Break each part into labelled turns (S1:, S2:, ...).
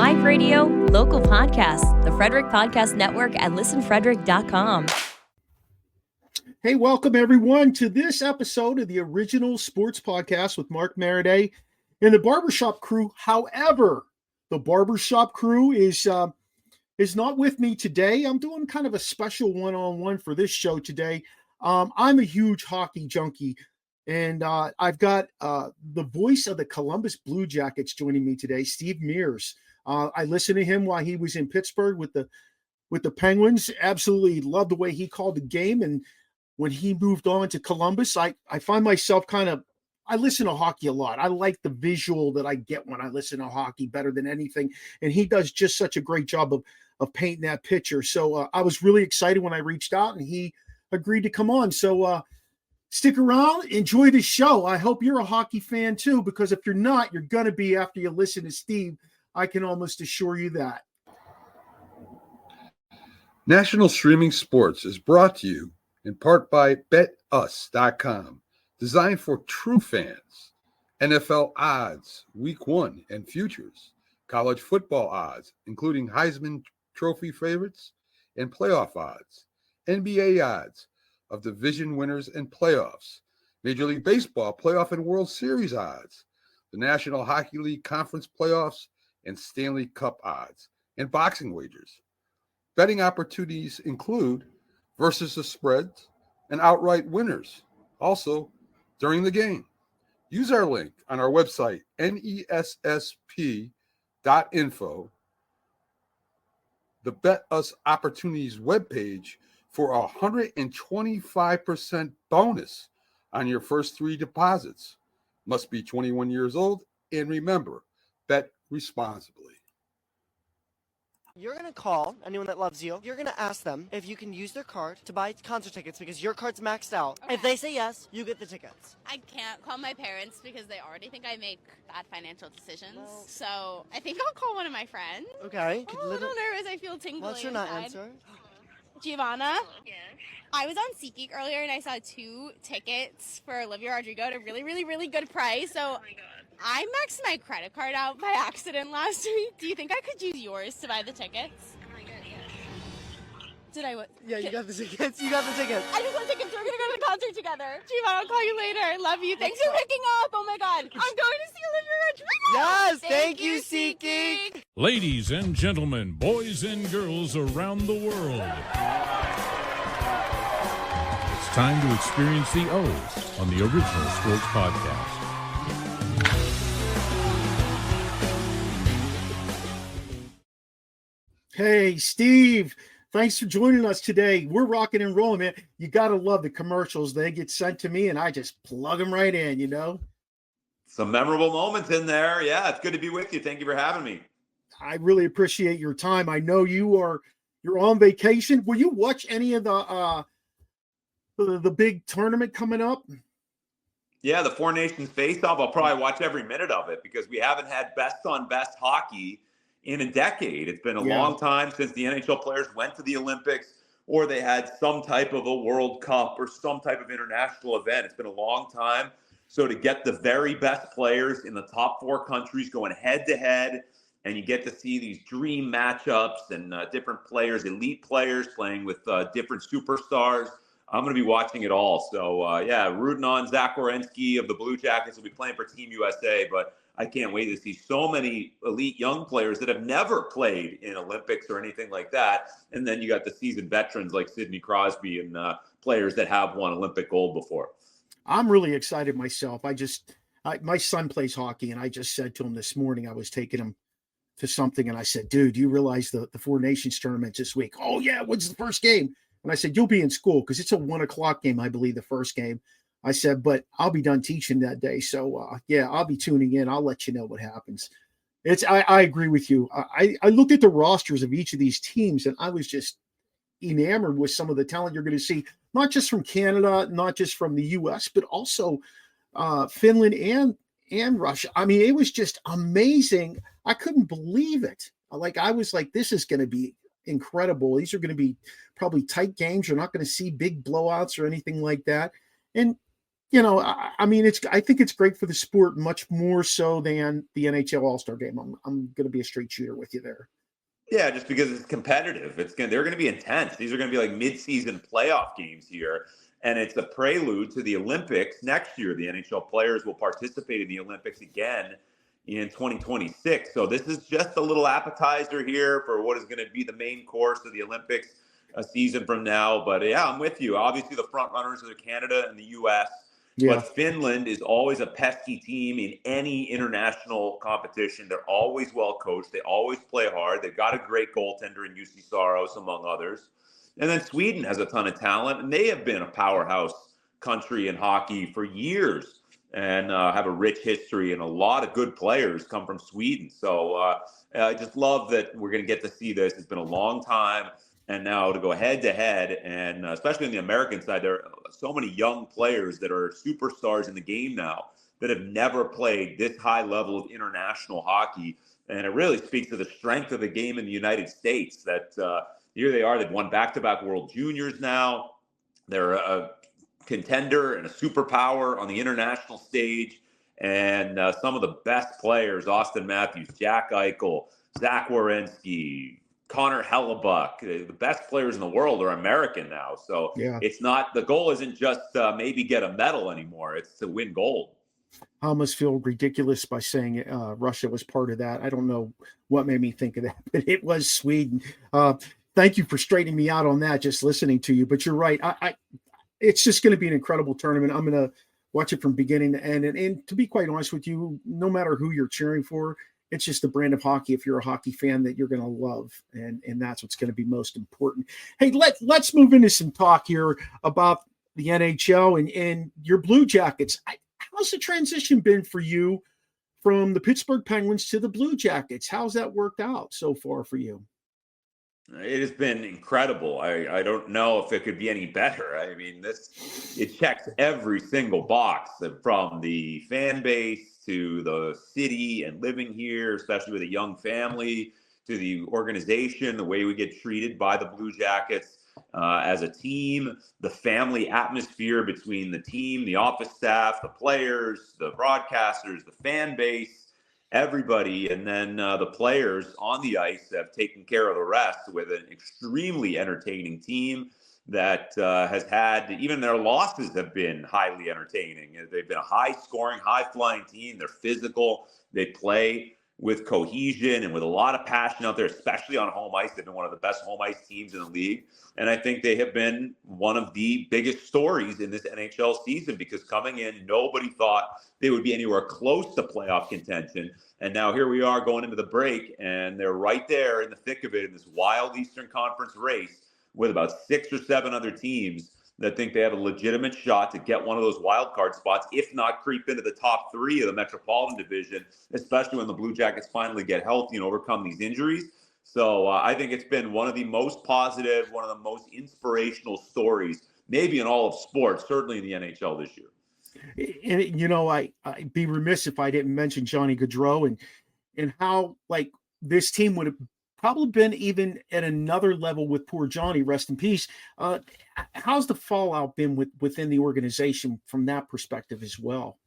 S1: live radio, local podcasts, the Frederick Podcast Network at listenfrederick.com.
S2: Hey, welcome everyone to this episode of the original sports podcast with Mark Maradei and the Barbershop crew. However, the Barbershop crew is not with me today. I'm doing kind of a special one-on-one for this show today. I'm a huge hockey junkie, and I've got the voice of the Columbus Blue Jackets joining me today, Steve Mears. I listened to him while he was in Pittsburgh with the Penguins. Absolutely loved the way he called the game, and when he moved on to Columbus, I find myself I listen to hockey a lot. I like the visual that I get when I listen to hockey better than anything. And he does just such a great job of painting that picture. So I was really excited when I reached out and he agreed to come on. So stick around, enjoy the show. I hope you're a hockey fan too, because if you're not, you're going to be after you listen to Steve. I can almost assure you that.
S3: National Streaming Sports is brought to you in part by BetUs.com, designed for true fans. NFL odds, Week 1 and futures, college football odds, including Heisman Trophy favorites and playoff odds, NBA odds of division winners and playoffs, Major League Baseball playoff and World Series odds, the National Hockey League Conference playoffs and Stanley Cup odds, and boxing wagers. Betting opportunities include versus the spreads and outright winners. Also, during the game, use our link on our website, nessp.info, the Bet Us Opportunities webpage, for a 125% bonus on your first 3 deposits. Must be 21 years old, and remember, bet responsibly.
S4: You're going to call anyone that loves you. You're going to ask them if you can use their card to buy concert tickets because your card's maxed out. Okay. If they say yes, you get the tickets.
S5: I can't call my parents because they already think I make bad financial decisions. Well, so I think I'll call one of my friends.
S4: Okay.
S5: I'm a little nervous. I feel tingly.
S4: What's your not answer?
S5: Giovanna?
S6: Yes.
S5: I was on SeatGeek earlier and I saw 2 tickets for Olivia Rodrigo at a really, really, really good price. So
S6: Oh my God.
S5: I maxed my credit card out by accident last week. Do you think I could use yours to buy the tickets?
S6: Oh my God, yes.
S5: Did I?
S4: Yeah, you got the tickets. You got the tickets.
S5: I just want tickets. We're going to go to the concert together. Giovanna, I'll call you later. Love you. Thanks for picking up. Oh my God. I'm going to see Olivia Rodrigo.
S4: Yes, thank you, SeatGeek.
S7: Ladies and gentlemen, boys and girls around the world, it's time to experience the O's on the Original Sports Podcast.
S2: Hey, Steve, thanks for joining us today. We're rocking and rolling, man. You got to love the commercials. They get sent to me and I just plug them right in, you know?
S8: Some memorable moments in there. Yeah, it's good to be with you. Thank you for having me.
S2: I really appreciate your time. I know you're on vacation. Will you watch any of the big tournament coming up?
S8: Yeah, the Four Nations face-off. I'll probably watch every minute of it because we haven't had best-on-best hockey in a decade. It's been a long time since the NHL players went to the Olympics or they had some type of a World Cup or some type of international event. It's been a long time. So to get the very best players in the top 4 countries going head-to-head, and you get to see these dream matchups and different players, elite players playing with different superstars, I'm going to be watching it all. So, rooting on Zack Werenski of the Blue Jackets. Will be playing for Team USA, but I can't wait to see so many elite young players that have never played in Olympics or anything like that. And then you got the seasoned veterans like Sidney Crosby and players that have won Olympic gold before.
S2: I'm really excited myself. My son plays hockey, and I just said to him this morning, I was taking him to something, and I said, dude, do you realize the Four Nations tournament this week? Oh, yeah, when's the first game? And I said, you'll be in school because it's a 1:00 game, I believe, the first game. I said, but I'll be done teaching that day. So, I'll be tuning in. I'll let you know what happens. I agree with you. I looked at the rosters of each of these teams, and I was just enamored with some of the talent you're going to see, not just from Canada, not just from the U.S., but also Finland and Russia. I mean, it was just amazing. I couldn't believe it. I was like, this is going to be incredible. These are going to be probably tight games. You're not going to see big blowouts or anything like that. And I mean, I think it's great for the sport much more so than the NHL All-Star Game. I'm going to be a straight shooter with you there.
S8: Yeah, just because it's competitive. They're going to be intense. These are going to be like mid-season playoff games here. And it's a prelude to the Olympics next year. The NHL players will participate in the Olympics again in 2026. So this is just a little appetizer here for what is going to be the main course of the Olympics a season from now. But yeah, I'm with you. Obviously, the front runners are Canada and the U.S., but Finland is always a pesky team in any international competition. They're always well coached. They always play hard. They've got a great goaltender in UC Saros, among others. And then Sweden has a ton of talent, and they have been a powerhouse country in hockey for years and have a rich history, and a lot of good players come from Sweden. So I just love that we're going to get to see this. It's been a long time. And now to go head to head, and especially on the American side, there are so many young players that are superstars in the game now that have never played this high level of international hockey. And it really speaks to the strength of the game in the United States that here they are. They've won back-to-back World Juniors now. They're a contender and a superpower on the international stage. And some of the best players, Austin Matthews, Jack Eichel, Zack Werenski, Connor Hellebuck, the best players in the world are American now. So It's not, the goal isn't just maybe get a medal anymore. It's to win gold.
S2: I almost feel ridiculous by saying Russia was part of that. I don't know what made me think of that, but it was Sweden. Thank you for straightening me out on that, just listening to you. But you're right. It's just going to be an incredible tournament. I'm going to watch it from beginning to end. And to be quite honest with you, no matter who you're cheering for, it's just the brand of hockey, if you're a hockey fan, that you're going to love. And that's what's going to be most important. Hey, let's move into some talk here about the NHL and your Blue Jackets. How's the transition been for you from the Pittsburgh Penguins to the Blue Jackets? How's that worked out so far for you?
S8: It has been incredible. I don't know if it could be any better. I mean, it checks every single box, from the fan base to the city and living here, especially with a young family, to the organization, the way we get treated by the Blue Jackets as a team, the family atmosphere between the team, the office staff, the players, the broadcasters, the fan base, everybody. And then the players on the ice have taken care of the rest with an extremely entertaining team that has had, even their losses have been highly entertaining. They've been a high-scoring, high-flying team. They're physical. They play with cohesion and with a lot of passion out there, especially on home ice. They've been one of the best home ice teams in the league. And I think they have been one of the biggest stories in this NHL season, because coming in, nobody thought they would be anywhere close to playoff contention. And now here we are going into the break, and they're right there in the thick of it in this wild Eastern Conference race with about 6 or 7 other teams that think they have a legitimate shot to get one of those wild card spots, if not creep into the top 3 of the Metropolitan Division, especially when the Blue Jackets finally get healthy and overcome these injuries. So I think it's been one of the most positive, one of the most inspirational stories, maybe in all of sports, certainly in the NHL this year.
S2: And, I'd be remiss if I didn't mention Johnny Gaudreau and how, this team would have probably been even at another level with poor Johnny, rest in peace. How's the fallout been within the organization from that perspective as well?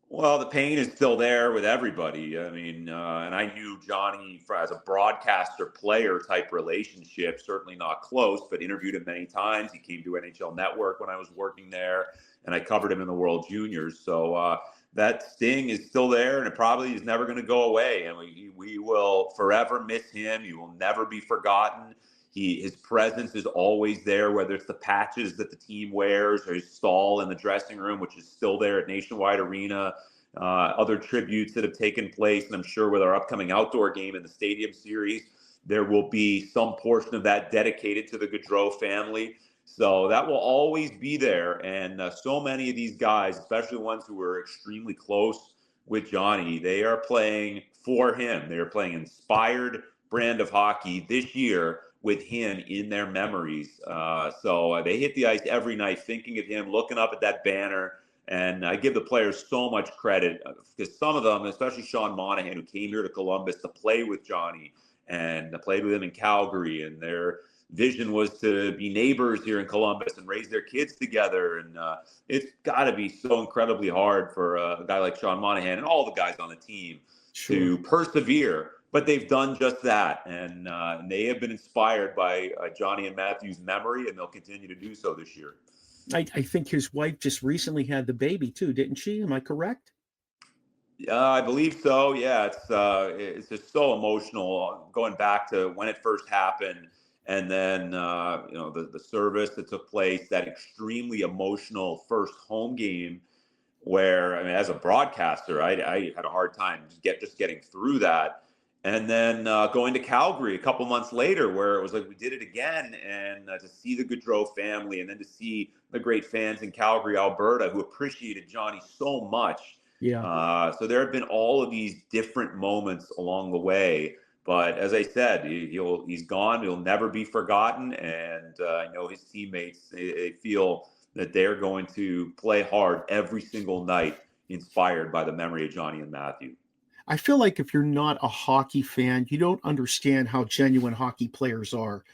S8: Well, the pain is still there with everybody. I mean, and I knew Johnny as a broadcaster player type relationship, certainly not close, but interviewed him many times. He came to NHL Network when I was working there, and I covered him in the World Juniors. So that sting is still there, and it probably is never going to go away. And we will forever miss him. He will never be forgotten. His presence is always there, whether it's the patches that the team wears or his stall in the dressing room, which is still there at Nationwide Arena, other tributes that have taken place. And I'm sure with our upcoming outdoor game in the Stadium Series, there will be some portion of that dedicated to the Gaudreau family. So that will always be there. And so many of these guys, especially the ones who were extremely close with Johnny, they are playing for him. They are playing inspired brand of hockey this year with him in their memories. So they hit the ice every night thinking of him, looking up at that banner. And I give the players so much credit, because some of them, especially Sean Monahan, who came here to Columbus to play with Johnny and played with him in Calgary, and vision was to be neighbors here in Columbus and raise their kids together. And it's got to be so incredibly hard for a guy like Sean Monahan and all the guys on the team to persevere. But they've done just that. And they have been inspired by Johnny and Matthew's memory, and they'll continue to do so this year.
S2: I think his wife just recently had the baby too, didn't she? Am I correct?
S8: I believe so. Yeah, it's just so emotional going back to when it first happened, and then the service that took place, that extremely emotional first home game, where I mean, as a broadcaster, I had a hard time just getting through that, and then going to Calgary a couple months later, where it was like we did it again, and to see the Gaudreau family, and then to see the great fans in Calgary, Alberta, who appreciated Johnny so much.
S2: Yeah.
S8: So there have been all of these different moments along the way, but as I said, he's gone. He'll never be forgotten, and I know his teammates, they feel that they're going to play hard every single night, inspired by the memory of Johnny and Matthew.
S2: I feel like if you're not a hockey fan, you don't understand how genuine hockey players are.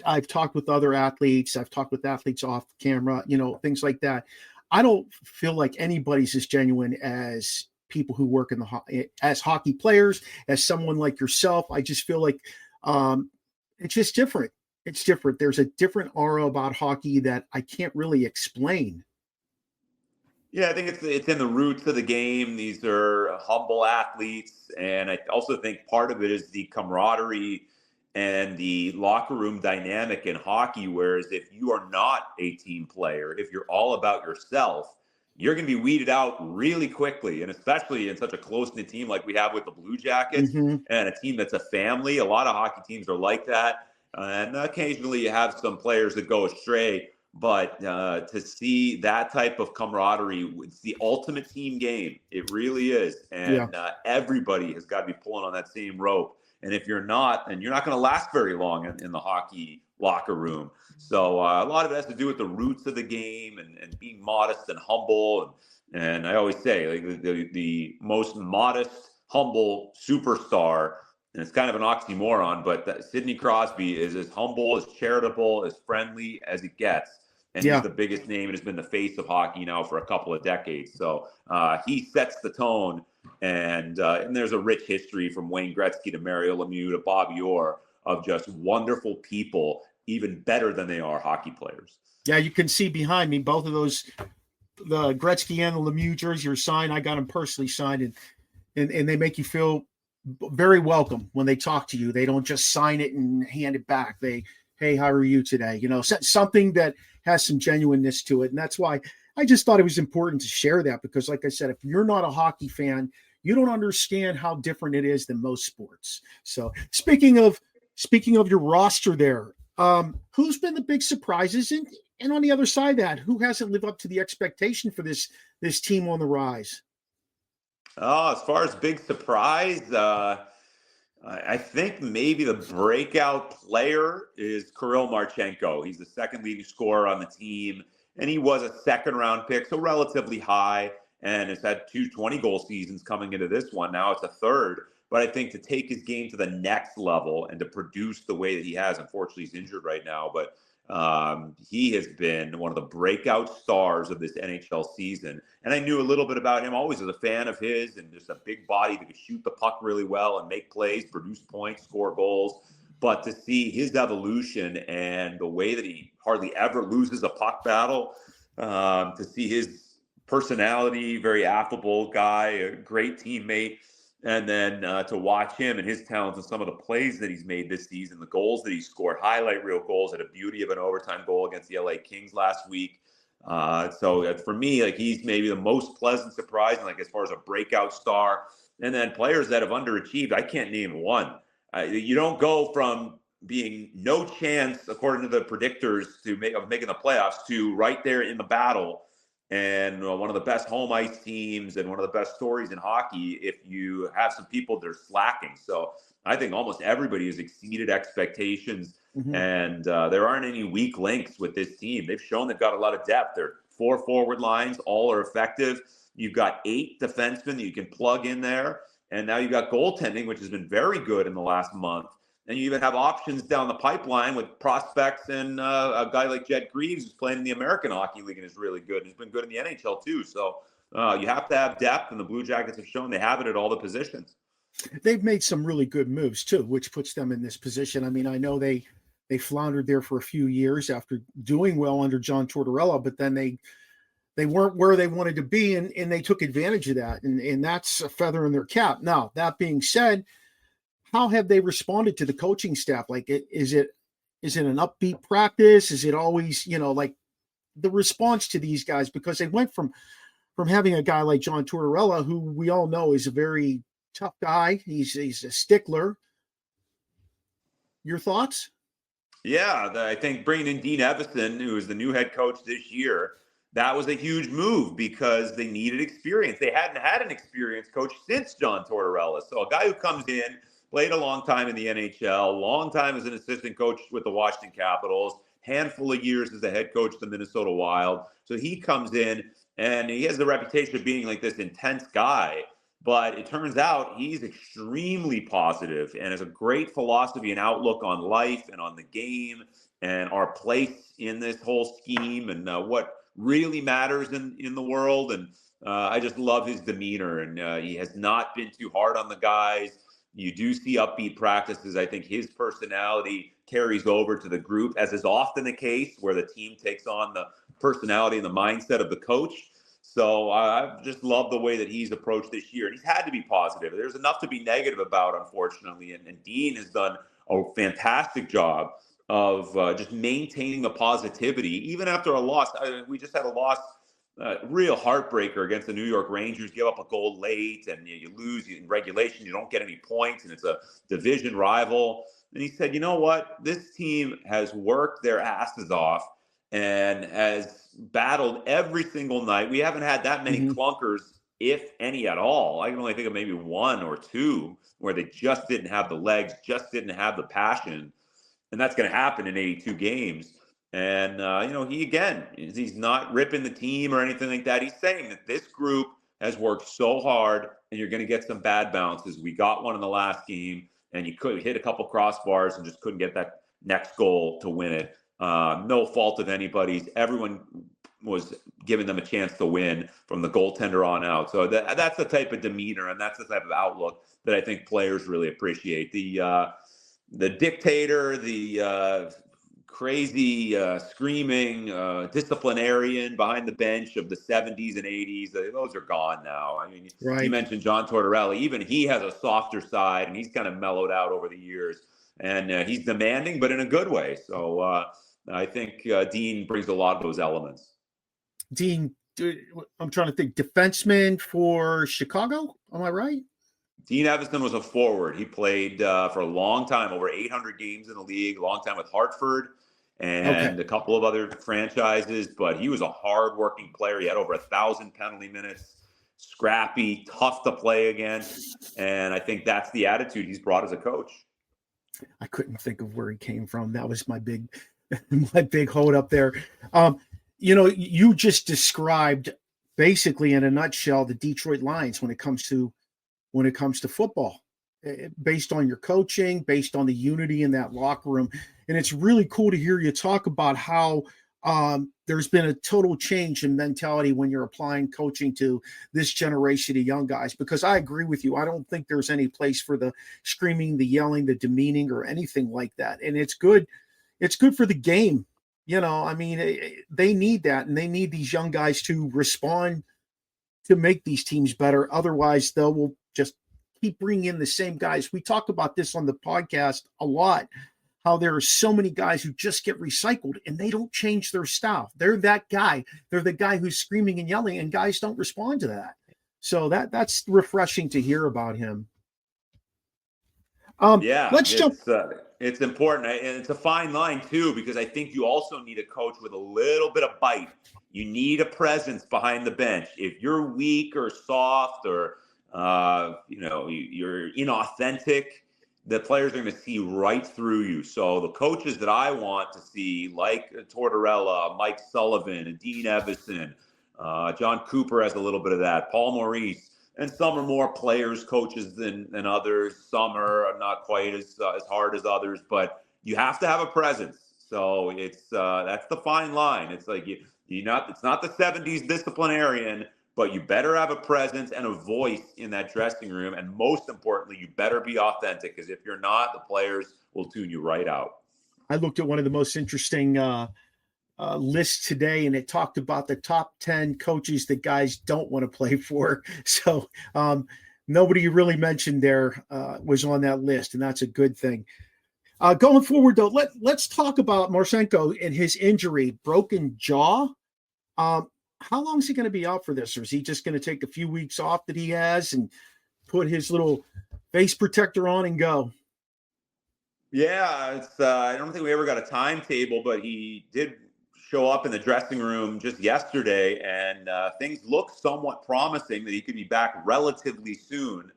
S2: I've talked with other athletes. I've talked with athletes off camera, things like that. I don't feel like anybody's as genuine as people who work as hockey players, as someone like yourself. I just feel like it's just different. It's different. There's a different aura about hockey that I can't really explain.
S8: Yeah, I think it's in the roots of the game. These are humble athletes, and I also think part of it is the camaraderie and the locker room dynamic in hockey, whereas if you are not a team player, if you're all about yourself, you're going to be weeded out really quickly. And especially in such a close-knit team like we have with the Blue Jackets, and a team that's a family. A lot of hockey teams are like that. And occasionally you have some players that go astray. But to see that type of camaraderie, it's the ultimate team game. It really is. And everybody has got to be pulling on that same rope. And if you're not, then you're not going to last very long in the hockey locker room. So a lot of it has to do with the roots of the game and being modest and humble. And I always say, like, the most modest, humble superstar, and it's kind of an oxymoron, but Sidney Crosby is as humble, as charitable, as friendly as it gets. And he's the biggest name and has been the face of hockey now for a couple of decades. So he sets the tone. And there's a rich history from Wayne Gretzky to Mario Lemieux to Bobby Orr of just wonderful people, even better than they are hockey players.
S2: Yeah, you can see behind me both of those, the Gretzky and the Lemieux jerseys are signed. I got them personally signed, and they make you feel very welcome when they talk to you. They don't just sign it and hand it back. Hey, how are you today? Something that has some genuineness to it. And that's why I just thought it was important to share that, because like I said, if you're not a hockey fan, you don't understand how different it is than most sports. So speaking of your roster there, who's been the big surprises? And on the other side of that, who hasn't lived up to the expectation for this team on the rise?
S8: As far as big surprise, I think maybe the breakout player is Kirill Marchenko. He's the second leading scorer on the team, and he was a second-round pick, so relatively high, and has had 2 20-goal seasons coming into this one. Now it's a third. But I think to take his game to the next level and to produce the way that he has, unfortunately he's injured right now, but he has been one of the breakout stars of this NHL season. And I knew a little bit about him, always as a fan of his, and just a big body that could shoot the puck really well and make plays, produce points, score goals. But to see his evolution and the way that he hardly ever loses a puck battle, to see his personality, very affable guy, a great teammate, and then to watch him and his talents and some of the plays that he's made this season, the goals that he scored, highlight reel goals, had a beauty of an overtime goal against the LA Kings last week. So for me, like, he's maybe the most pleasant surprise, and like as far as a breakout star. And then players that have underachieved, I can't name one. You don't go from being no chance, according to the predictors, of making the playoffs, to right there in the battle and one of the best home ice teams and one of the best stories in hockey if you have some people that are slacking. So I think almost everybody has exceeded expectations, and there aren't any weak links with this team. They've shown they've got a lot of depth. They're 4 forward lines, all are effective. You've got 8 defensemen that you can plug in there, and now you've got goaltending, which has been very good in the last month. And you even have options down the pipeline with prospects and a guy like Jed Greaves, who's playing in the American Hockey League and is really good. He's been good in the NHL too. So you have to have depth, and the Blue Jackets have shown they have it at all the positions.
S2: They've made some really good moves too, which puts them in this position. I mean, I know they floundered there for a few years after doing well under John Tortorella, but then they weren't where they wanted to be, and they took advantage of that, and that's a feather in their cap. Now, that being said, how have they responded to the coaching staff? Like, is it an upbeat practice? Is it always, like the response to these guys? Because they went from having a guy like John Tortorella, who we all know is a very tough guy. He's a stickler. Your thoughts?
S8: Yeah, I think bringing in Dean Evison, who is the new head coach this year, that was a huge move because they needed experience. They hadn't had an experienced coach since John Tortorella. So a guy who comes in, played a long time in the NHL, long time as an assistant coach with the Washington Capitals, handful of years as the head coach of the Minnesota Wild. So he comes in, and he has the reputation of being like this intense guy. But it turns out he's extremely positive and has a great philosophy and outlook on life and on the game and our place in this whole scheme and what really matters in the world. And I just love his demeanor. And he has not been too hard on the guys. You do see upbeat practices. I think his personality carries over to the group, as is often the case, where the team takes on the personality and the mindset of the coach. So I just love the way that he's approached this year. And he's had to be positive. There's enough to be negative about, unfortunately. And Dean has done a fantastic job of just maintaining the positivity, even after a loss. We just had a loss, real heartbreaker against the New York Rangers. Give up a goal late, and you lose in regulation. You don't get any points, and it's a division rival. And he said, you know what? This team has worked their asses off and has battled every single night. We haven't had that many clunkers, if any at all. I can only think of maybe one or two where they just didn't have the legs, just didn't have the passion. And that's going to happen in 82 games. And, he's not ripping the team or anything like that. He's saying that this group has worked so hard, and you're going to get some bad bounces. We got one in the last game, and you could hit a couple crossbars and just couldn't get that next goal to win it. No fault of anybody's. Everyone was giving them a chance to win from the goaltender on out. So that's the type of demeanor, and that's the type of outlook that I think players really appreciate. The dictator, the crazy screaming disciplinarian behind the bench of the 70s and 80s, those are gone now. I mean, right. You mentioned John Tortorella. Even he has a softer side, and he's kind of mellowed out over the years. And he's demanding, but in a good way. So I think Dean brings a lot of those elements.
S2: Dean, I'm trying to think, defenseman for Chicago? Am I right?
S8: Dean Evison was a forward. He played for a long time, over 800 games in the league, a long time with Hartford and a couple of other franchises. But he was a hard-working player. He had over 1,000 penalty minutes, scrappy, tough to play against. And I think that's the attitude he's brought as a coach.
S2: I couldn't think of where he came from. That was my big hold up there. You just described basically in a nutshell the Detroit Lions when it comes to football, based on your coaching, based on the unity in that locker room. And it's really cool to hear you talk about how there's been a total change in mentality when you're applying coaching to this generation of young guys, because I agree with you. I don't think there's any place for the screaming, the yelling, the demeaning, or anything like that. And it's good. It's good for the game. They need that, and they need these young guys to respond to make these teams better. Otherwise, they will just keep bringing in the same guys. We talk about this on the podcast a lot, how there are so many guys who just get recycled and they don't change their style. They're that guy. They're the guy who's screaming and yelling, and guys don't respond to that. So that's refreshing to hear about him. Let's jump.
S8: It's important, and it's a fine line too, because I think you also need a coach with a little bit of bite. You need a presence behind the bench. If you're weak or soft or you're inauthentic, the players are going to see right through you. So the coaches that I want to see, like Tortorella, Mike Sullivan, and Dean Evison, John Cooper has a little bit of that, Paul Maurice, And some are more players, coaches than others. Some are not quite as hard as others, but you have to have a presence. So it's that's the fine line. It's like it's not the 70s disciplinarian, but you better have a presence and a voice in that dressing room. And most importantly, you better be authentic, because if you're not, the players will tune you right out.
S2: I looked at one of the most interesting lists today, and it talked about the top 10 coaches that guys don't want to play for. So nobody you really mentioned there was on that list, and that's a good thing. Going forward, though, let's talk about Marchenko and his injury, broken jaw. How long is he going to be out for this? Or is he just going to take a few weeks off that he has and put his little face protector on and go?
S8: Yeah, it's I don't think we ever got a timetable, but he did show up in the dressing room just yesterday, and things look somewhat promising that he could be back relatively soon.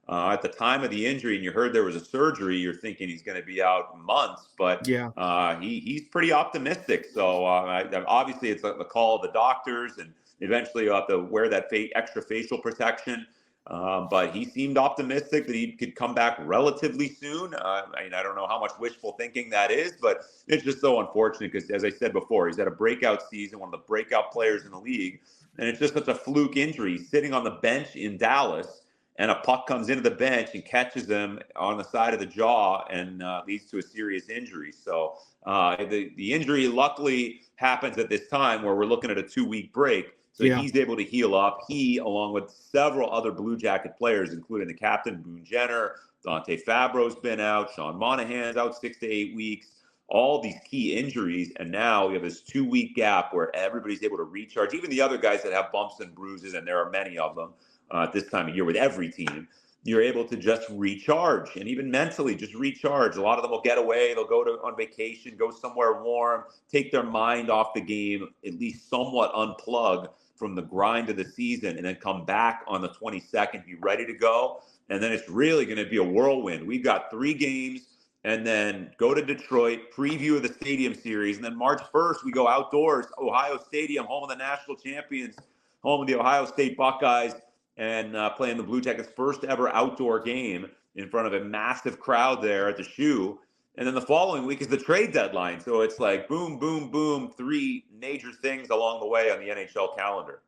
S8: At the time of the injury, and you heard there was a surgery, you're thinking he's going to be out months, but yeah, he's pretty optimistic. So obviously it's the call of the doctors, and eventually you'll have to wear that extra facial protection. But he seemed optimistic that he could come back relatively soon. I don't know how much wishful thinking that is, but it's just so unfortunate because, as I said before, he's had a breakout season, one of the breakout players in the league, and it's just such a fluke injury. He's sitting on the bench in Dallas, and a puck comes into the bench and catches him on the side of the jaw and leads to a serious injury. So the injury luckily happens at this time where we're looking at a 2-week break. So he's able to heal up. He, along with several other Blue Jacket players, including the captain, Boone Jenner, Dante Fabro's been out, Sean Monahan's out 6 to 8 weeks, all these key injuries. And now we have this 2-week gap where everybody's able to recharge. Even the other guys that have bumps and bruises, and there are many of them, at this time of year with every team, you're able to just recharge, and even mentally just recharge. A lot of them will get away. They'll go on vacation, go somewhere warm, take their mind off the game, at least somewhat unplug from the grind of the season, and then come back on the 22nd, be ready to go. And then it's really going to be a whirlwind. We've got 3 games, and then go to Detroit, preview of the Stadium Series. And then March 1st, we go outdoors, Ohio Stadium, home of the national champions, home of the Ohio State Buckeyes, and playing the Blue Jackets' first ever outdoor game in front of a massive crowd there at the Shoe. And then the following week is the trade deadline. So it's like boom, boom, boom, 3 major things along the way on the NHL calendar.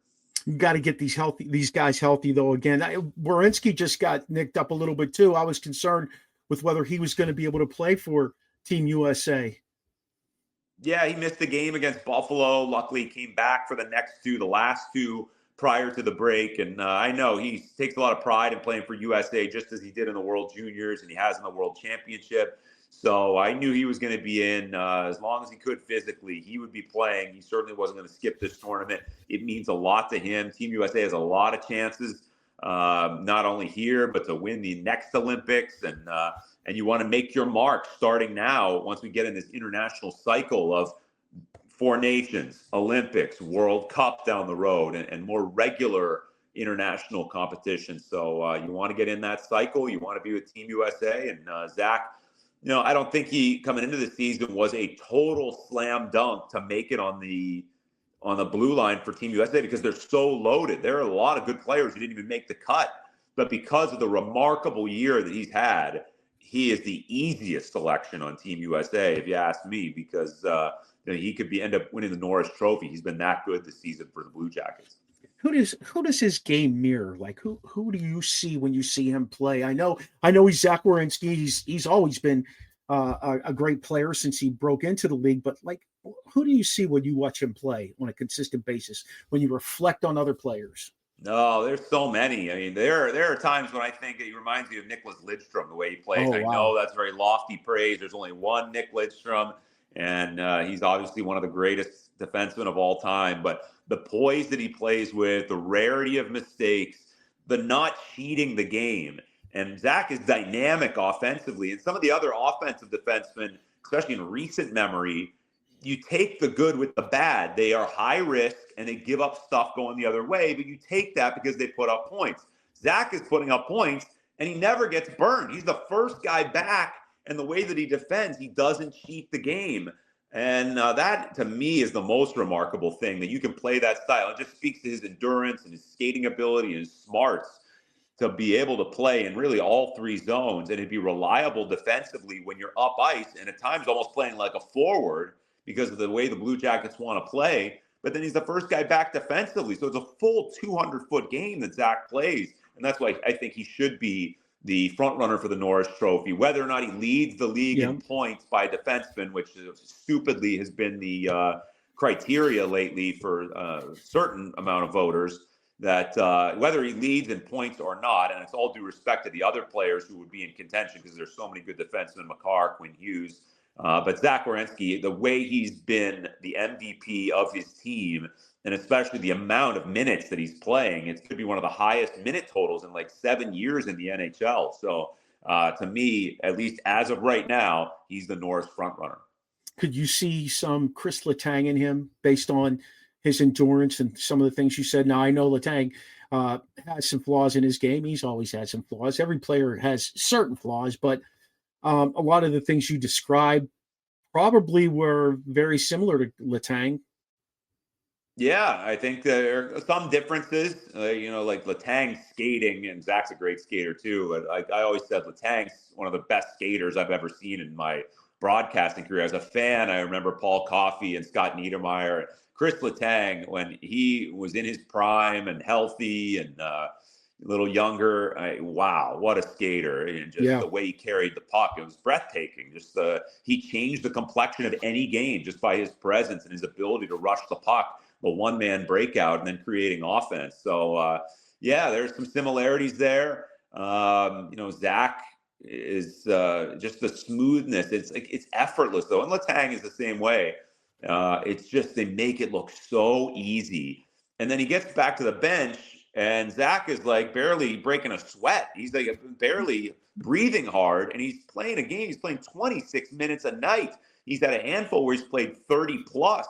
S2: You got to get these guys healthy, though. Again, Werenski just got nicked up a little bit too. I was concerned with whether he was going to be able to play for Team USA.
S8: Yeah, he missed the game against Buffalo. Luckily, he came back for the last two prior to the break. And I know he takes a lot of pride in playing for USA, just as he did in the World Juniors and he has in the World Championship. So I knew he was going to be in as long as he could physically. He would be playing. He certainly wasn't going to skip this tournament. It means a lot to him. Team USA has a lot of chances, not only here, but to win the next Olympics. And you want to make your mark starting now once we get in this international cycle of 4 nations, Olympics, World Cup down the road, and more regular international competition. So you want to get in that cycle. You want to be with Team USA. And Zach, I don't think he, coming into the season, was a total slam dunk to make it on the blue line for Team USA because they're so loaded. There are a lot of good players who didn't even make the cut. But because of the remarkable year that he's had, he is the easiest selection on Team USA, if you ask me, because he could end up winning the Norris Trophy. He's been that good this season for the Blue Jackets.
S2: Who does his game mirror? Like who do you see when you see him play? I know he's Zack Werenski. He's always been a great player since he broke into the league. But like, who do you see when you watch him play on a consistent basis? When you reflect on other players?
S8: No, there's so many. I mean, there are times when I think he reminds me of Nicklas Lidstrom, the way he plays. I know that's very lofty praise. There's only one Nick Lidstrom, and he's obviously one of the greatest defensemen of all time. But the poise that he plays with, the rarity of mistakes, the not cheating the game. And Zach is dynamic offensively. And some of the other offensive defensemen, especially in recent memory, you take the good with the bad. They are high risk and they give up stuff going the other way, but you take that because they put up points. Zach is putting up points and he never gets burned. He's the first guy back, and the way that he defends, he doesn't cheat the game. And that, to me, is the most remarkable thing, that you can play that style. It just speaks to his endurance and his skating ability and his smarts. to be able to play in really all three zones and to be reliable defensively when you're up ice and at times almost playing like a forward because of the way the Blue Jackets want to play. But then he's the first guy back defensively. So it's a full 200-foot game that Zack plays. And that's why I think he should be the front runner for the Norris Trophy. Whether or not he leads the league in points by defenseman, which stupidly has been the criteria lately for a certain amount of voters, that whether he leads in points or not, and it's all due respect to the other players who would be in contention because there's so many good defensemen, Makar, Quinn Hughes, but Zack Werenski, the way he's been the MVP of his team, and especially the amount of minutes that he's playing, it could be one of the highest minute totals in like 7 years in the NHL. So to me, at least as of right now, he's the Norris frontrunner.
S2: Could you see some Chris Letang in him based on his endurance and some of the things you said? Now, I know Letang has some flaws in his game. He's always had some flaws. Every player has certain flaws, but a lot of the things you described probably were very similar to Letang.
S8: Yeah, I think there are some differences, like Letang's skating, and Zack's a great skater too. But I always said Letang's one of the best skaters I've ever seen in my broadcasting career. As a fan, I remember Paul Coffey and Scott Niedermayer. Chris Letang, when he was in his prime and healthy and a little younger, wow, what a skater. And just the way he carried the puck, it was breathtaking. Just he changed the complexion of any game just by his presence and his ability to rush the puck, a one-man breakout, and then creating offense. So, there's some similarities there. Zack is just the smoothness. It's effortless, though. And Letang is the same way. It's just they make it look so easy. And then he gets back to the bench, and Zack is like barely breaking a sweat. He's like barely breathing hard, and he's playing a game. He's playing 26 minutes a night. He's had a handful where he's played 30 plus.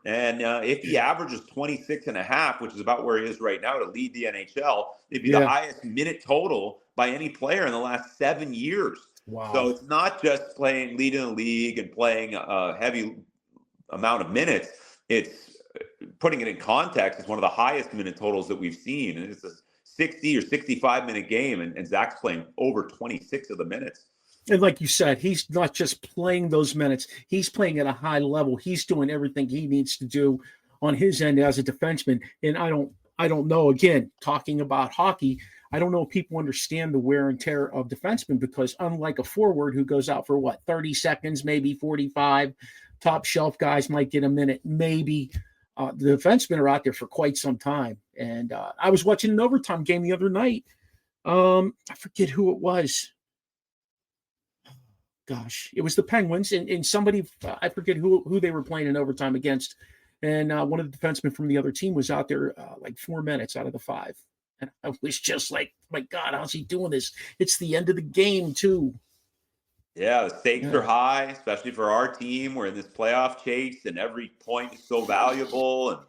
S8: And if he averages 26 and a half, which is about where he is right now to lead the NHL, it'd be the highest minute total by any player in the last 7 years.
S2: Wow.
S8: So it's not just leading the league and playing a heavy amount of minutes. It's putting it in context. It's one of the highest minute totals that we've seen. And it's a 60 or 65 minute game. And Zack's playing over 26 of the minutes.
S2: And like you said, he's not just playing those minutes. He's playing at a high level. He's doing everything he needs to do on his end as a defenseman. And I don't know, again, talking about hockey, I don't know if people understand the wear and tear of defensemen, because unlike a forward who goes out for 30 seconds, maybe 45, top shelf guys might get a minute, maybe. The defensemen are out there for quite some time. And I was watching an overtime game the other night. I forget who it was. Gosh, it was the Penguins, and somebody, I forget who they were playing in overtime against. And one of the defensemen from the other team was out there 4 minutes out of the 5. And I was just like, my God, how's he doing this? It's the end of the game, too.
S8: Yeah, the stakes are high, especially for our team. We're in this playoff chase, and every point is so valuable. And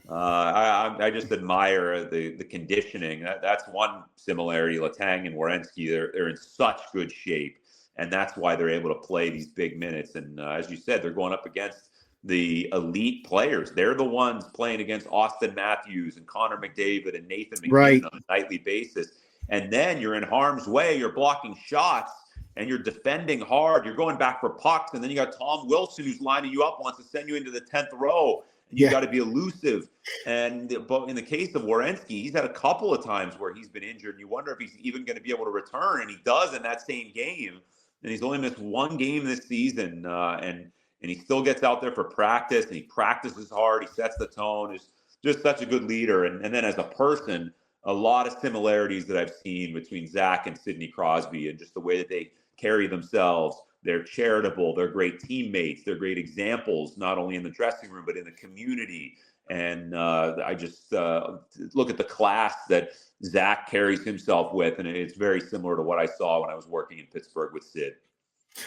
S8: I just admire the conditioning. That's one similarity. Letang and Werenski, they're in such good shape. And that's why they're able to play these big minutes. And as you said, they're going up against the elite players. They're the ones playing against Austin Matthews and Connor McDavid and Nathan McKinnon on a nightly basis. And then you're in harm's way. You're blocking shots and you're defending hard. You're going back for pucks. And then you got Tom Wilson, who's lining you up, wants to send you into the 10th row. And you got to be elusive. But in the case of Werenski, he's had a couple of times where he's been injured. And you wonder if he's even going to be able to return. And he does in that same game. And he's only missed one game this season, and he still gets out there for practice, and he practices hard. He sets the tone. He's just such a good leader. And then as a person, a lot of similarities that I've seen between Zack and Sidney Crosby, and just the way that they carry themselves. They're charitable. They're great teammates. They're great examples, not only in the dressing room, but in the community. And I just look at the class that Zack carries himself with, and it's very similar to what I saw when I was working in Pittsburgh with Sid.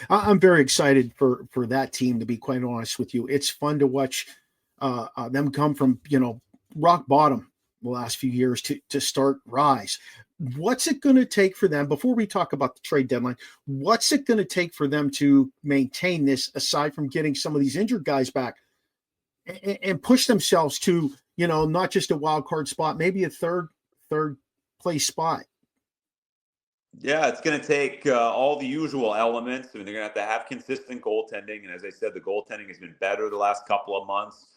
S2: I'm very excited for that team, to be quite honest with you. It's fun to watch them come from, rock bottom the last few years to start rise. What's it going to take for them, before we talk about the trade deadline, what's it going to take for them to maintain this, aside from getting some of these injured guys back, and push themselves to, not just a wild card spot, maybe a third place spot?
S8: Yeah, it's going to take all the usual elements. I mean, they're going to have consistent goaltending. And as I said, the goaltending has been better the last couple of months.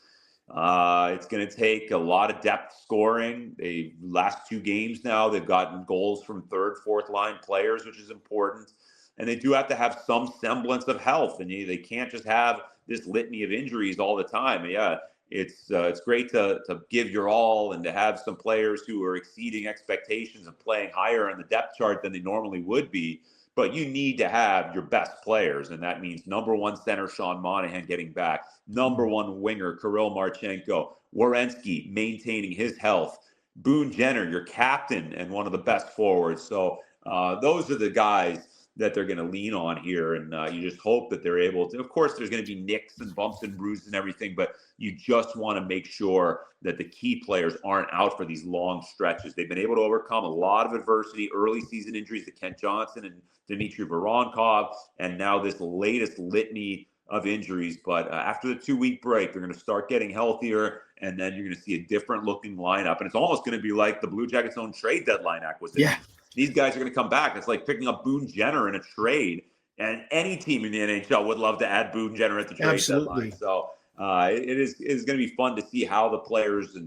S8: It's going to take a lot of depth scoring. Last 2 games now, they've gotten goals from third, fourth line players, which is important. And they do have to have some semblance of health. And they can't just have this litany of injuries all the time. Yeah, it's great to give your all and to have some players who are exceeding expectations and playing higher on the depth chart than they normally would be. But you need to have your best players, and that means number 1 center Sean Monahan getting back, number 1 winger Kirill Marchenko, Werenski maintaining his health, Boone Jenner, your captain and one of the best forwards. So those are the guys that they're going to lean on here, and you just hope that they're able to. Of course, there's going to be nicks and bumps and bruises and everything, but you just want to make sure that the key players aren't out for these long stretches. They've been able to overcome a lot of adversity, early season injuries to Kent Johnson and Dmitry Voronkov, and now this latest litany of injuries. But after the 2-week break, they're going to start getting healthier, and then you're going to see a different looking lineup. And it's almost going to be like the Blue Jackets' own trade deadline acquisition. Yeah. These guys are going to come back. It's like picking up Boone Jenner in a trade, and any team in the NHL would love to add Boone Jenner at the trade deadline. So it is going to be fun to see how the players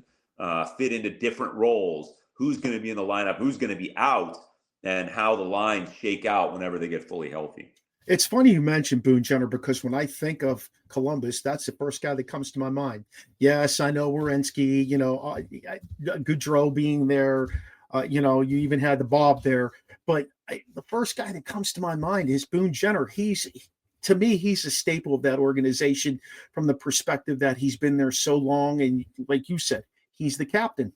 S8: fit into different roles, who's going to be in the lineup, who's going to be out, and how the lines shake out whenever they get fully healthy.
S2: It's funny you mentioned Boone Jenner, because when I think of Columbus, that's the first guy that comes to my mind. Yes, I know Werenski, Gaudreau being there. You even had the Bob there, but the first guy that comes to my mind is Boone Jenner. To me, he's a staple of that organization from the perspective that he's been there so long. And like you said, he's the captain.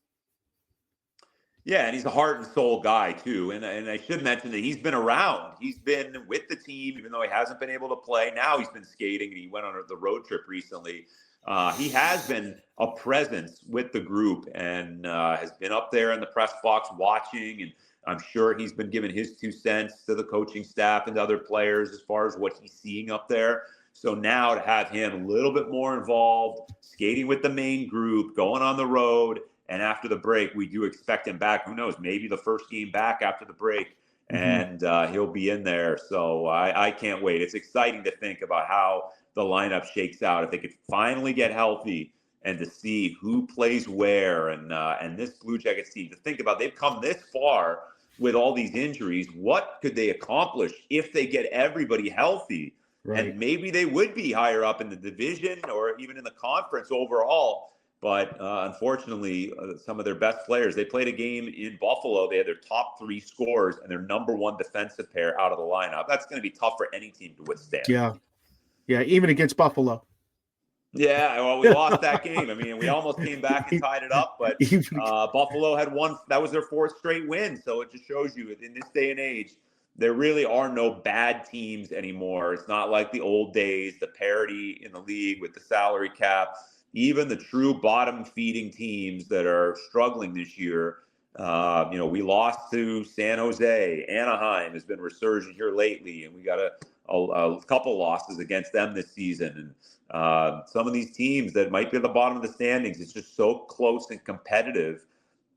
S8: Yeah, and he's a heart and soul guy too. And I should mention that he's been around. He's been with the team, even though he hasn't been able to play. Now he's been skating, and he went on the road trip recently. He has been a presence with the group and has been up there in the press box watching. And I'm sure he's been giving his 2 cents to the coaching staff and to other players as far as what he's seeing up there. So now to have him a little bit more involved, skating with the main group, going on the road. And after the break, we do expect him back. Who knows? Maybe the first game back after the break, and he'll be in there. So I can't wait. It's exciting to think about how the lineup shakes out. If they could finally get healthy and to see who plays where, and this Blue Jackets team, to think about, they've come this far with all these injuries. What could they accomplish if they get everybody healthy? Right. And maybe they would be higher up in the division or even in the conference overall. But unfortunately, some of their best players, they played a game in Buffalo. They had their top 3 scorers and their number 1 defensive pair out of the lineup. That's going to be tough for any team to withstand.
S2: Yeah, even against Buffalo.
S8: Yeah, well, we lost that game. I mean, we almost came back and tied it up, but Buffalo had won. That was their 4th straight win. So it just shows you in this day and age, there really are no bad teams anymore. It's not like the old days, the parity in the league with the salary cap. Even the true bottom-feeding teams that are struggling this year, we lost to San Jose. Anaheim has been resurgent here lately, and we got a couple losses against them this season. And some of these teams that might be at the bottom of the standings, it's just so close and competitive.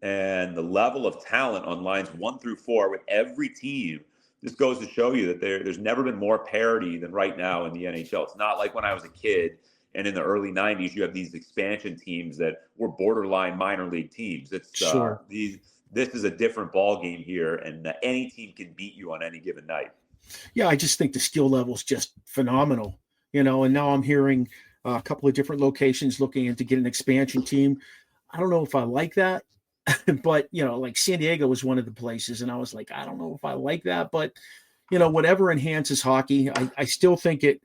S8: And the level of talent on lines 1 through 4 with every team, this goes to show you that there's never been more parity than right now in the NHL. It's not like when I was a kid. And in the early 90s, you have these expansion teams that were borderline minor league teams. It's
S2: sure.
S8: This is a different ball game here, and any team can beat you on any given night.
S2: Yeah, I just think the skill level is just phenomenal, and now I'm hearing a couple of different locations looking into getting an expansion team. I don't know if I like that, but, like San Diego was one of the places, and I was like, I don't know if I like that, but, whatever enhances hockey, I still think it.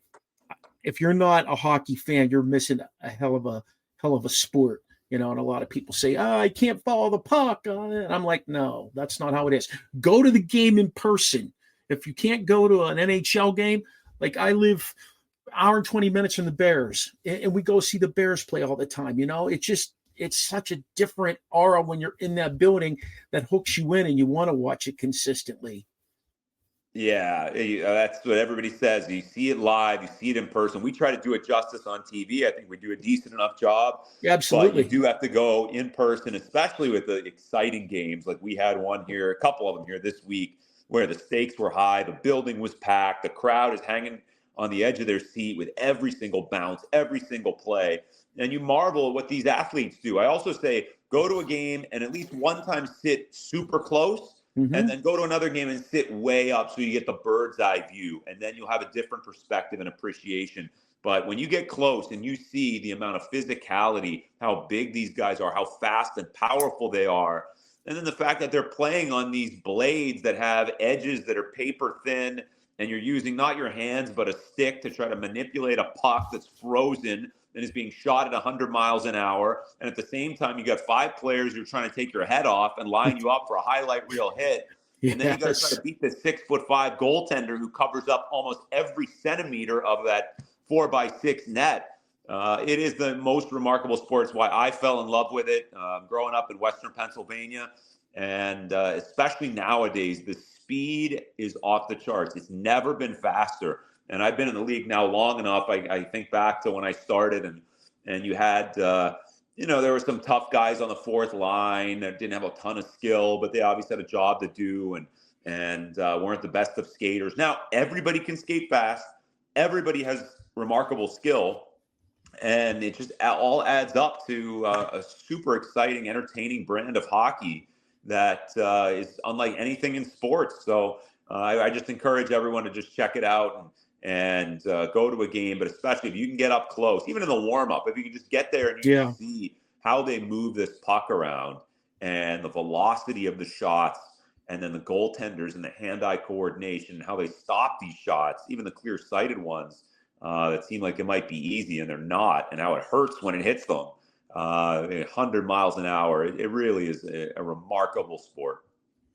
S2: If you're not a hockey fan, you're missing a hell of a sport, and a lot of people say, I can't follow the puck. And I'm like, no, that's not how it is. Go to the game in person. If you can't go to an NHL game, like I live an hour and 20 minutes from the Bears, and we go see the Bears play all the time. It's such a different aura when you're in that building that hooks you in and you want to watch it consistently.
S8: Yeah, that's what everybody says. You see it live, you see it in person. We try to do it justice on TV. I think we do a decent enough job.
S2: Yeah, absolutely.
S8: But you do have to go in person, especially with the exciting games. Like we had one here, a couple of them here this week where the stakes were high, the building was packed, the crowd is hanging on the edge of their seat with every single bounce, every single play. And you marvel at what these athletes do. I also say, go to a game and at least one time sit super close, and then go to another game and sit way up so you get the bird's eye view. And then you'll have a different perspective and appreciation. But when you get close and you see the amount of physicality, how big these guys are, how fast and powerful they are, and then the fact that they're playing on these blades that have edges that are paper thin, and you're using not your hands but a stick to try to manipulate a puck that's frozen and is being shot at 100 miles an hour. And at the same time, you got 5 players who are trying to take your head off and line you up for a highlight reel hit. And then you got to try to beat the 6'5" goaltender who covers up almost every centimeter of that 4x6 net. It is the most remarkable sport. It's why I fell in love with it growing up in Western Pennsylvania. And especially nowadays, the speed is off the charts. It's never been faster. And I've been in the league now long enough. I think back to when I started, and you had, there were some tough guys on the fourth line that didn't have a ton of skill, but they obviously had a job to do and weren't the best of skaters. Now, everybody can skate fast. Everybody has remarkable skill. And it just all adds up to a super exciting, entertaining brand of hockey that is unlike anything in sports. So I just encourage everyone to just check it out and go to a game, but especially if you can get up close, even in the warm-up, if you can just get there and you can see how they move this puck around and the velocity of the shots, and then the goaltenders and the hand-eye coordination, how they stop these shots, even the clear-sighted ones that seem like it might be easy and they're not, and how it hurts when it hits them 100 miles an hour. It really is a remarkable sport.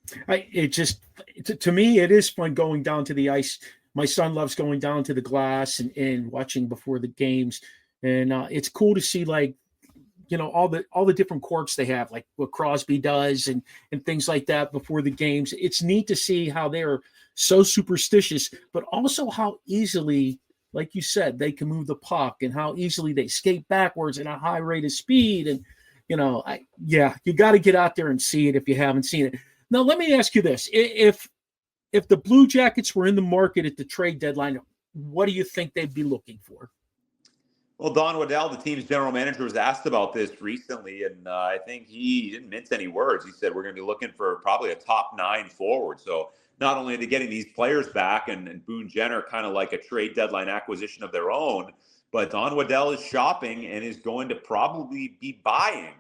S2: To me, it is fun going down to the ice. My son loves going down to the glass and watching before the games. And it's cool to see, like, all the different quirks they have, like what Crosby does and things like that before the games. It's neat to see how they're so superstitious, but also how easily, like you said, they can move the puck and how easily they skate backwards at a high rate of speed. And, you got to get out there and see it if you haven't seen it. Now, let me ask you this. If the Blue Jackets were in the market at the trade deadline, what do you think they'd be looking for?
S8: Well, Don Waddell, the team's general manager, was asked about this recently, and I think he didn't mince any words. He said, we're going to be looking for probably a top 9 forward. So not only are they getting these players back and Boone Jenner kind of like a trade deadline acquisition of their own, but Don Waddell is shopping and is going to probably be buying.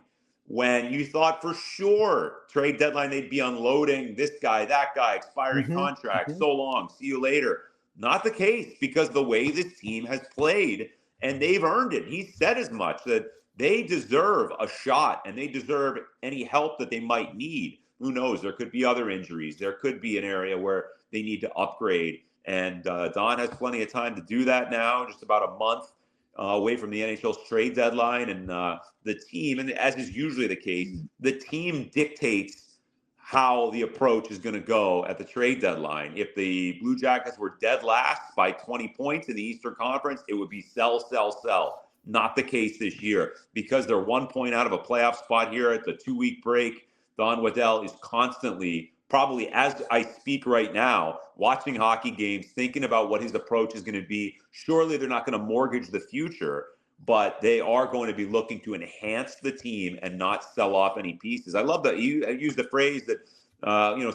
S8: When you thought for sure trade deadline they'd be unloading this guy, that guy, expiring contract, so long, see you later. Not the case, because the way this team has played, and they've earned it. He said as much, that they deserve a shot and they deserve any help that they might need. Who knows? There could be other injuries. There could be an area where they need to upgrade. And Don has plenty of time to do that now, just about a month away from the NHL's trade deadline. And the team, and as is usually the case, the team dictates how the approach is going to go at the trade deadline. If the Blue Jackets were dead last by 20 points in the Eastern Conference, it would be sell, sell, sell. Not the case this year, because they're 1 point out of a playoff spot here at the 2-week break. Don Waddell is constantly, probably as I speak right now, watching hockey games, thinking about what his approach is going to be. Surely they're not going to mortgage the future, but they are going to be looking to enhance the team and not sell off any pieces. I love that you used the phrase that,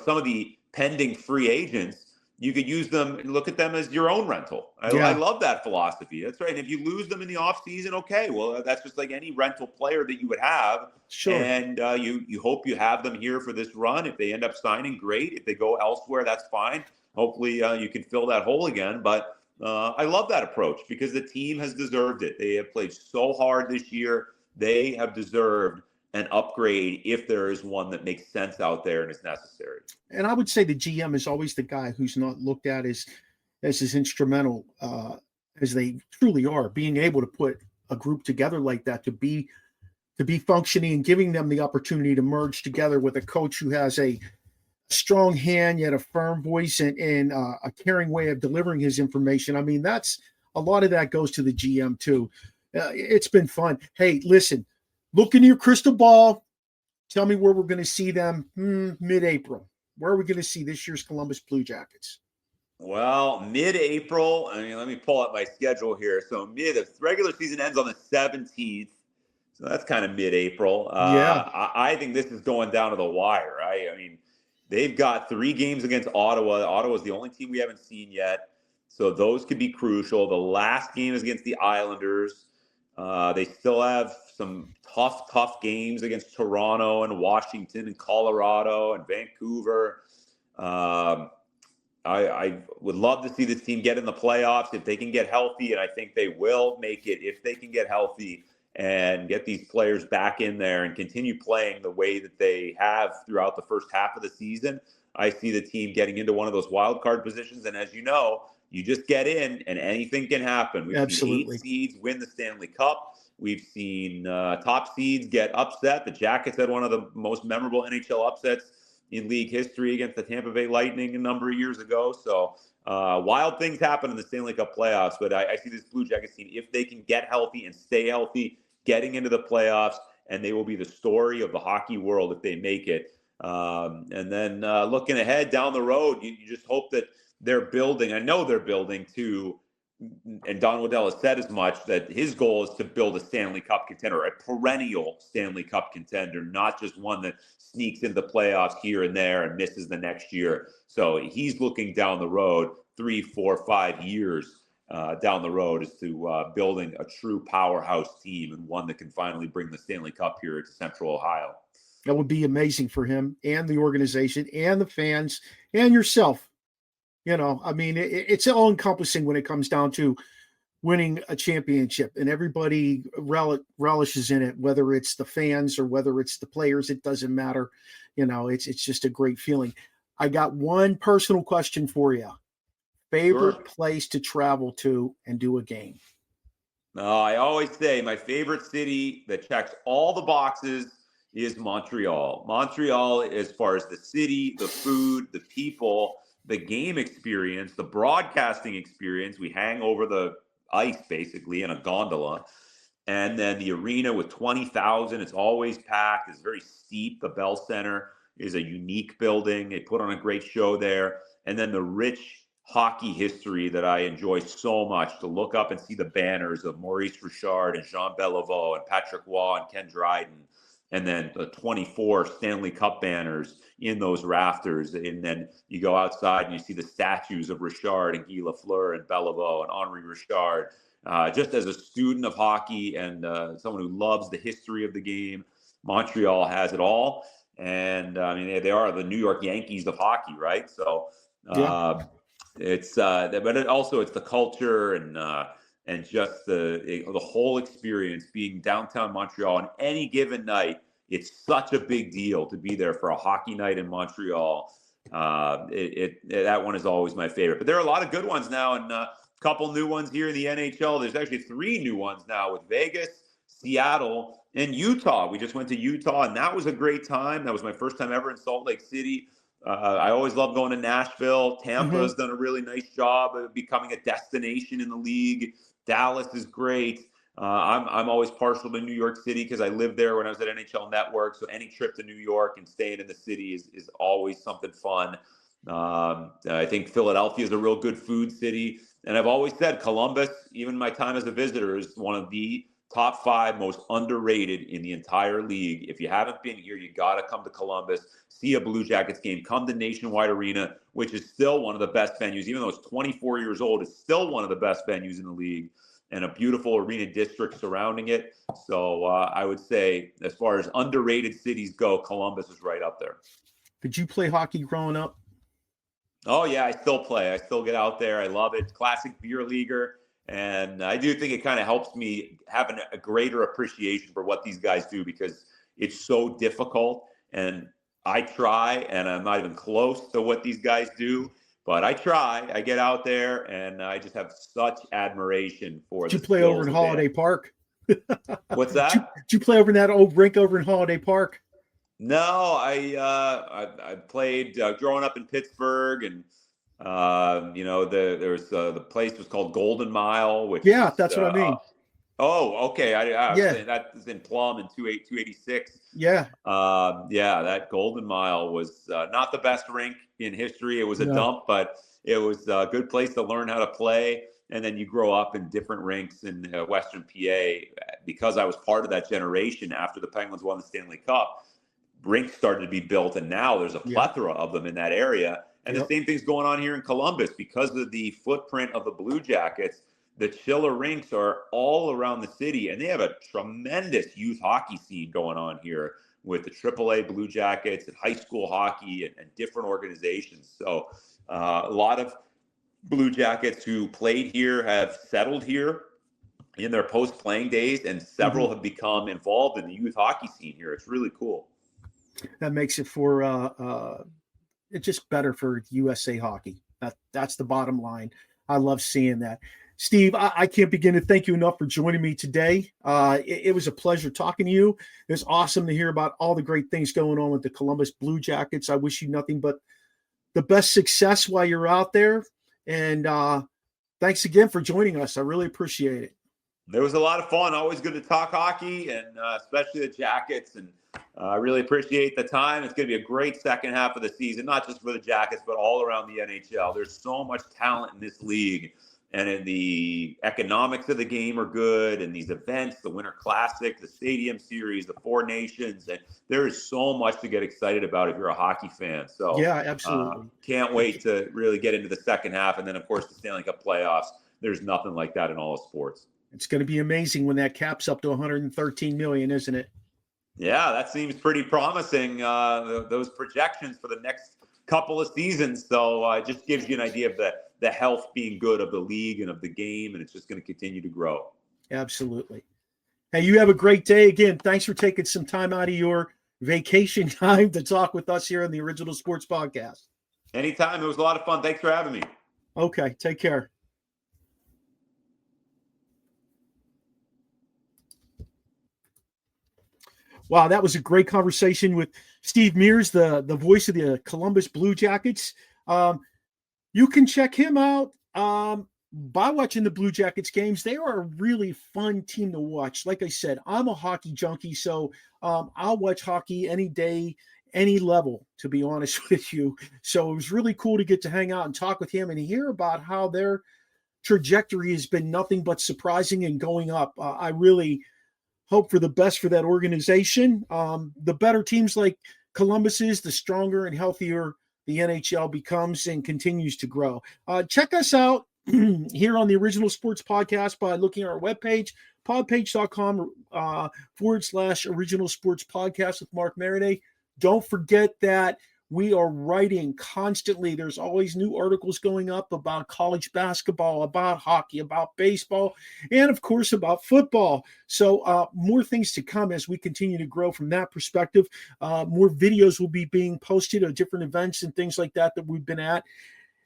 S8: some of the pending free agents, you could use them and look at them as your own rental. I love that philosophy. That's right. And if you lose them in the offseason, okay, well, that's just like any rental player that you would have.
S2: Sure.
S8: And you hope you have them here for this run. If they end up signing, great. If they go elsewhere, that's fine. Hopefully you can fill that hole again. But I love that approach, because the team has deserved it. They have played so hard this year. They have deserved an upgrade if there is one that makes sense out there and is necessary.
S2: And I would say the GM is always the guy who's not looked at as instrumental as they truly are, being able to put a group together like that to be functioning and giving them the opportunity to merge together with a coach who has a strong hand yet a firm voice and a caring way of delivering his information. I mean, that's a lot of that goes to the GM too. It's been fun. Hey, listen, look into your crystal ball. Tell me where we're going to see them mid-April. Where are we going to see this year's Columbus Blue Jackets?
S8: Well, mid-April. I mean, let me pull up my schedule here. So the regular season ends on the 17th. So that's kind of mid-April. I think this is going down to the wire. I mean, they've got 3 games against Ottawa. Ottawa's the only team we haven't seen yet. So those could be crucial. The last game is against the Islanders. They still have some tough games against Toronto and Washington and Colorado and Vancouver. I would love to see this team get in the playoffs if they can get healthy, and I think they will make it if they can get healthy and get these players back in there and continue playing the way that they have throughout the first half of the season. I see the team getting into one of those wild card positions, and as you know, you just get in and anything can happen. We've seen 8 seeds win the Stanley Cup. We've seen top seeds get upset. The Jackets had one of the most memorable NHL upsets in league history against the Tampa Bay Lightning a number of years ago. So wild things happen in the Stanley Cup playoffs, but I see this Blue Jackets team, if they can get healthy and stay healthy, getting into the playoffs, and they will be the story of the hockey world if they make it. And then looking ahead down the road, you just hope that they're building. I know they're building to, and Don Waddell has said as much, that his goal is to build a Stanley Cup contender, a perennial Stanley Cup contender, not just one that sneaks into the playoffs here and there and misses the next year. So he's looking down the road 3, 4, 5 years down the road as to building a true powerhouse team and one that can finally bring the Stanley Cup here to Central Ohio.
S2: That would be amazing for him and the organization and the fans and yourself. You know, I mean, it's all encompassing when it comes down to winning a championship, and everybody relishes in it, whether it's the fans or whether it's the players. It doesn't matter. You know, it's just a great feeling. I got one personal question for you. Favorite place to travel to and do a game?
S8: I always say my favorite city that checks all the boxes is Montreal. Montreal, as far as the city, the food, the people, the game experience, the broadcasting experience. We hang over the ice basically in a gondola. And then the arena with 20,000, it's always packed. It's very steep. The Bell Center is a unique building. They put on a great show there. And then the rich hockey history that I enjoy so much, to look up and see the banners of Maurice Richard and Jean Beliveau and Patrick Waugh and Ken Dryden. And then the 24 Stanley Cup banners in those rafters. And then you go outside and you see the statues of Richard and Guy Lafleur and Beliveau and Henri Richard. Just as a student of hockey and someone who loves the history of the game, Montreal has it all. And I mean, they are the New York Yankees of hockey, right? So it's the culture and just the whole experience being downtown Montreal on any given night. It's such a big deal to be there for a hockey night in Montreal. That one is always my favorite. But there are a lot of good ones now, and a couple new ones here in the NHL. There's actually 3 new ones now with Vegas, Seattle, and Utah. We just went to Utah, and that was a great time. That was my first time ever in Salt Lake City. I always love going to Nashville. Tampa has done a really nice job of becoming a destination in the league. Dallas is great. I'm always partial to New York City because I lived there when I was at NHL Network. So any trip to New York and staying in the city is always something fun. I think Philadelphia is a real good food city. And I've always said Columbus, even my time as a visitor, is one of the top 5 most underrated in the entire league. If you haven't been here, you got to come to Columbus, see a Blue Jackets game, come to Nationwide Arena, which is still one of the best venues. Even though it's 24 years old, it's still one of the best venues in the league, and a beautiful arena district surrounding it. So I would say, as far as underrated cities go, Columbus is right up there.
S2: Did you play hockey growing up?
S8: Oh, yeah, I still play. I still get out there. I love it. Classic beer leaguer. And I do think it kind of helps me have a greater appreciation for what these guys do, because it's so difficult. And I try, and I'm not even close to what these guys do, but I try. I get out there, and I just have such admiration for.
S2: Did you play over in Holiday Park?
S8: What's that?
S2: Did you play over in that old rink over in Holiday Park?
S8: No, I played growing up in Pittsburgh, and the place was called Golden Mile, which
S2: that's what I mean.
S8: Oh, okay. I was
S2: Yeah.
S8: saying that was in Plum in 286.
S2: Yeah.
S8: Yeah, that Golden Mile was not the best rink in history. It was a
S2: No.
S8: dump, but it was a good place to learn how to play. And then you grow up in different rinks in Western PA. Because I was part of that generation after the Penguins won the Stanley Cup, rinks started to be built, and now there's a plethora of them in that area. And the same thing's going on here in Columbus because of the footprint of the Blue Jackets. The chiller rinks are all around the city, and they have a tremendous youth hockey scene going on here with the AAA Blue Jackets and high school hockey and different organizations. So a lot of Blue Jackets who played here have settled here in their post-playing days, and several have become involved in the youth hockey scene here. It's really cool.
S2: That makes it for it's just better for USA hockey. That's the bottom line. I love seeing that. Steve, I can't begin to thank you enough for joining me today. It was a pleasure talking to you. It's awesome to hear about all the great things going on with the Columbus Blue Jackets. I wish you nothing but the best success while you're out there. And thanks again for joining us. I really appreciate it.
S8: There was a lot of fun. Always good to talk hockey, and especially the Jackets. And I really appreciate the time. It's going to be a great second half of the season, not just for the Jackets, but all around the NHL. There's so much talent in this league. And in the economics of the game are good, and these events, the Winter Classic, the Stadium Series, the Four Nations, and there is so much to get excited about if you're a hockey fan. So
S2: yeah, absolutely.
S8: Can't wait to really get into the second half. And then, of course, the Stanley Cup playoffs. There's nothing like that in all of sports.
S2: It's going to be amazing when that cap's up to $113 million, isn't it?
S8: Yeah, that seems pretty promising, those projections for the next couple of seasons. So it just gives you an idea of the health being good of the league and of the game, and it's just going to continue to grow.
S2: Absolutely. Hey, you have a great day. Again, thanks for taking some time out of your vacation time to talk with us here on the Original Sports Podcast.
S8: Anytime. It was a lot of fun. Thanks for having me.
S2: Okay, take care. Wow, that was a great conversation with Steve Mears, the voice of the Columbus Blue Jackets. You can check him out by watching the Blue Jackets games. They are a really fun team to watch. Like I said, I'm a hockey junkie, so I'll watch hockey any day, any level, to be honest with you. So it was really cool to get to hang out and talk with him and hear about how their trajectory has been nothing but surprising and going up. I really hope for the best for that organization. The better teams like Columbus is, the stronger and healthier the NHL becomes and continues to grow. Check us out here on the Original Sports Podcast by looking at our webpage, podpage.com/Original Sports Podcast with Mark Maradei. Don't forget that we are writing constantly. There's always new articles going up about college basketball, about hockey, about baseball, and of course about football. So more things to come as we continue to grow from that perspective. More videos will be being posted of different events and things like that we've been at.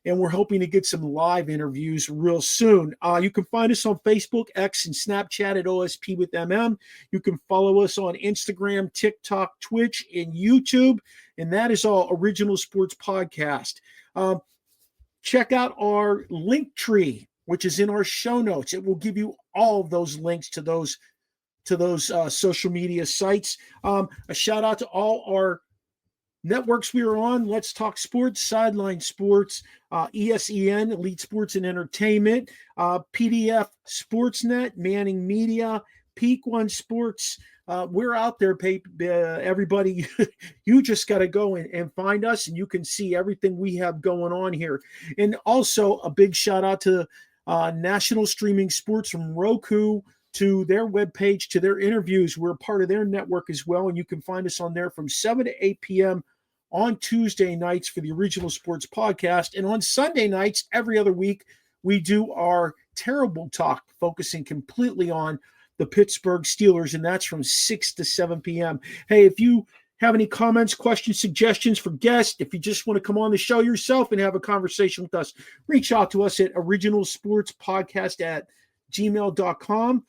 S2: And we're hoping to get some live interviews real soon. You can find us on Facebook, X, and Snapchat at OSP with MM. You can follow us on Instagram, TikTok, Twitch, and YouTube. And that is all Original Sports Podcast. Check out our link tree, which is in our show notes. It will give you all of those links to those social media sites. A shout out to all our networks we are on: Let's Talk Sports, Sideline Sports, ESEN, Elite Sports and Entertainment, PDF Sportsnet, Manning Media, Peak One Sports. We're out there, everybody. You just got to go and find us, and you can see everything we have going on here. And also a big shout out to National Streaming Sports from Roku to their webpage, to their interviews. We're part of their network as well, and you can find us on there from 7 to 8 p.m. on Tuesday nights for the Original Sports Podcast. And on Sunday nights, every other week, we do our Terrible Talk, focusing completely on the Pittsburgh Steelers, and that's from 6 to 7 p.m. Hey, if you have any comments, questions, suggestions for guests, if you just want to come on the show yourself and have a conversation with us, reach out to us at originalsportspodcast@gmail.com.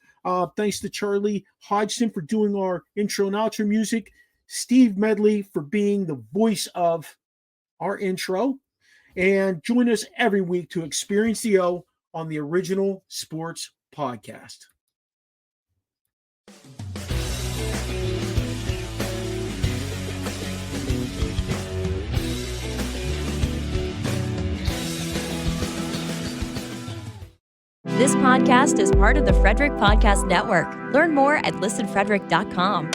S2: Thanks to Charlie Hodgson for doing our intro and outro music, Steve Medley for being the voice of our intro, and join us every week to experience the O on the Original Sports Podcast.
S1: This podcast is part of the Frederick Podcast Network. Learn more at listenfrederick.com.